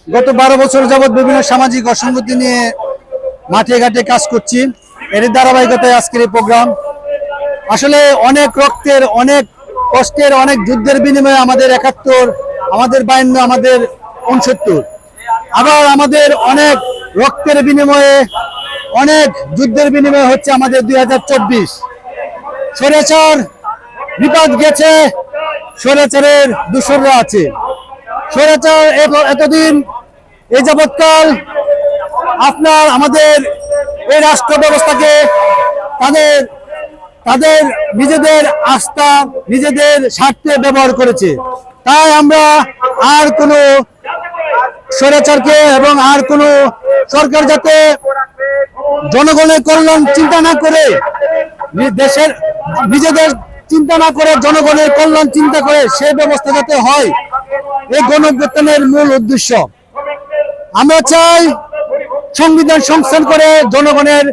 গত 12 বছর যাবৎ বিভিন্ন সামাজিক অসঙ্গতি নিয়ে মাঠে ঘাটে কাজ করছি। এর ধারাবাহিকতায় আজকের এই প্রোগ্রাম। আসলে অনেক রক্তের, অনেক কষ্টের, অনেক যুদ্ধের বিনিময়ে আমাদের 71, আমাদের 52, আমাদের 69, আবার আমাদের অনেক রক্তের বিনিময়ে, অনেক যুদ্ধের বিনিময়ে হচ্ছে আমাদের 2024। স্বৈরাচার বিপদ গেছে, স্বৈরাচারের দূষররা আছে। স্বৈরাচার এতদিন এই যাবৎকাল আপনার আমাদের এই রাষ্ট্র ব্যবস্থাকে তাদের নিজেদের আস্থা, নিজেদের স্বার্থে ব্যবহার করেছে। তাই আমরা আর কোনো স্বৈরাচারকে এবং আর কোনো সরকার যাতে জনগণের কল্যাণ চিন্তা না করে, দেশের নিজেদের চিন্তা না করে জনগণের কল্যাণ চিন্তা করে সেই ব্যবস্থা যাতে হয়, এই গণঅভ্যুত্থানের মূল উদ্দেশ্য। আমরা চাই সংবিধান সংস্কার করে জনগণের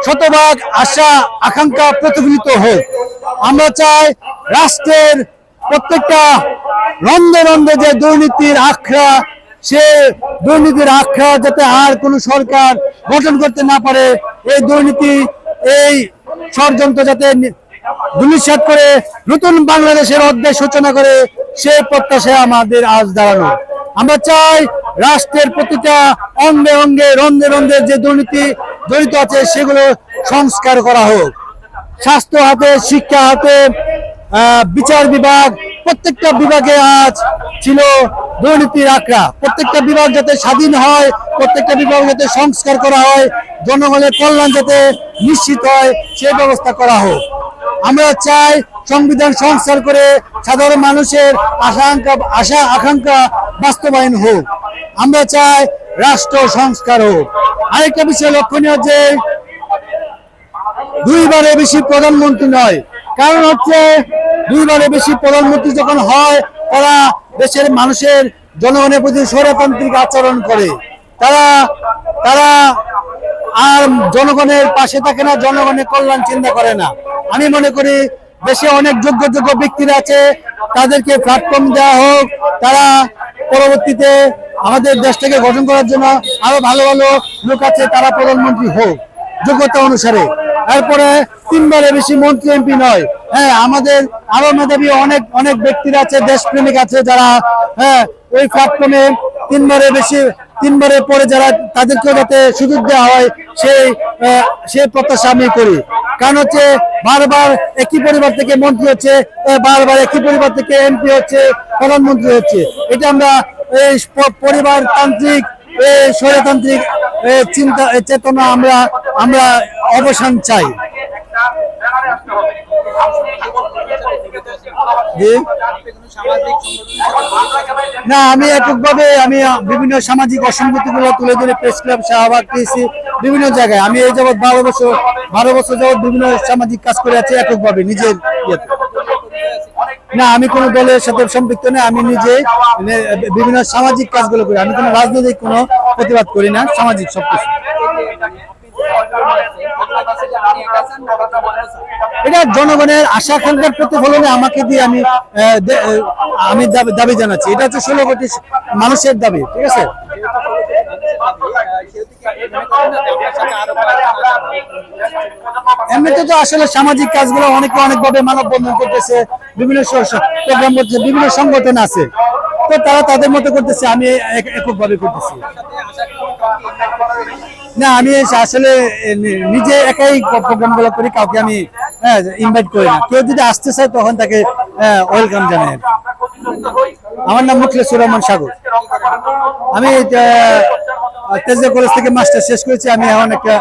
শতভাগ আশা আকাঙ্ক্ষা প্রতিফলিত হোক। আমরা চাই রাষ্ট্রের প্রত্যেকটা রন্ধে রন্ধে যে দুর্নীতির আখড়া, সে দুর্নীতির আখড়া যাতে আর কোনো সরকার গঠন করতে না পারে, এই দুর্নীতি, এই ষড়যন্ত্র যাতে ধূলিসাৎ করে নতুন বাংলাদেশের অধ্যায় সূচনা করে, সেই প্রত্যাশা আমাদের আজ দাঁড়ানো। আমরা চাই রাষ্ট্রের প্রতিটা অঙ্গে অঙ্গে, রন্ধে রন্ধে যে দুর্নীতি জড়িত আছে সেগুলো সংস্কার করা হোক। স্বাস্থ্য হাতে, শিক্ষা হাতে, বিচার বিভাগ, প্রত্যেকটা বিভাগে আজ ছিল দুর্নীতির আখড়া। প্রত্যেকটা বিভাগ যাতে স্বাধীন হয়, প্রত্যেকটা বিভাগ যাতে সংস্কার করা হয়, জনগণের কল্যাণ যাতে নিশ্চিত হয়, সেই ব্যবস্থা করা হোক। আমরা চাই সংবিধান সংস্কার করে সাধারণ মানুষের আশা আকাঙ্ক্ষা বাস্তবায়ন হোক। আমরা চাই রাষ্ট্র সংস্কার হোক। আরেকটা বিষয় লক্ষণীয় যে 2বারে বেশি প্রধানমন্ত্রী নয়। কারণ হচ্ছে 2বারে বেশি প্রধানমন্ত্রী যখন হয়, তারা দেশের মানুষের, জনগণের প্রতি স্বৈরতান্ত্রিক আচরণ করে। তারা আর জনগণের পাশে থাকে না, জনগণের কল্যাণ চিন্তা করে না। আমি মনে করি দেশে অনেক যোগ্য ব্যক্তিরা আছে, তাদেরকে প্ল্যাটফর্ম দেওয়া হোক। তারা পরবর্তীতে আমাদের দেশটাকে গঠন করার জন্য আরো ভালো ভালো লোক আছে, তারা প্রধানমন্ত্রী হোক যোগ্যতা অনুসারে। এরপরে 3বারে বেশি মন্ত্রী এমপি নয়। হ্যাঁ, আমাদের আরো মেধাবী অনেক ব্যক্তিরা আছে, দেশপ্রেমিক আছে, যারা ওই প্ল্যাটফর্মে 3বারের পরে যারা, তাদেরকেও যাতে সুযোগ দেওয়া হয়, সেই প্রত্যাশা আমি করি। কারণ হচ্ছে বারবার একই পরিবার থেকে মন্ত্রী হচ্ছে, বারবার একই পরিবার থেকে এমপি হচ্ছে, প্রধানমন্ত্রী হচ্ছে। এটা আমরা এই পরিবারতান্ত্রিক, স্বৈরতান্ত্রিক চিন্তা চেতনা আমরা অবসান চাই। না, আমি এককভাবে আমি বিভিন্ন সামাজিক অসঙ্গতি গুলো তুলে ধরে প্রেস ক্লাব, শাহবাগ, বিভিন্ন জায়গায় আমি এই যাবৎ 12 বছর যাবৎ বিভিন্ন সামাজিক কাজ করে আছি এককভাবে নিজের ইয়েতে। না, আমি কোনো দলের সাথে সম্পৃক্ত নই। আমি নিজে বিভিন্ন সামাজিক কাজগুলো করি। আমি কোনো রাজনৈতিক কোনো প্রতিবাদ করি না, সামাজিক সবকিছু। এটা জনগণের আশা আকাঙ্ক্ষার প্রতিফলনে আমাকে দিয়ে আমি দাবি জানাচ্ছি। এটা হচ্ছে 16 কোটি মানুষের দাবি। ঠিক আছে, এমনিতে তো আসলে সামাজিক কাজগুলো অনেকভাবে মানববন্ধন করতেছে, বিভিন্ন প্রোগ্রাম করতেছে, বিভিন্ন সংগঠন আছে, তো তারা তাদের মতো করতেছে, আমি এককভাবে করতেছি। না, আমি আসলে নিজে একাই প্রোগ্রামগুলো করি, কাউকে আমি ইনভাইট করি না। কেউ যদি আসতে চায় তখন তাকে ওয়েলকাম জানাই। আমার নাম মুখলেসুর রহমান সাগর। আমি তেজগাঁও কলেজ থেকে মাস্টার শেষ করেছি। আমি এখন একটা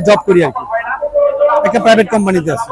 জব করি আর কি, একটা প্রাইভেট কোম্পানিতে আছি।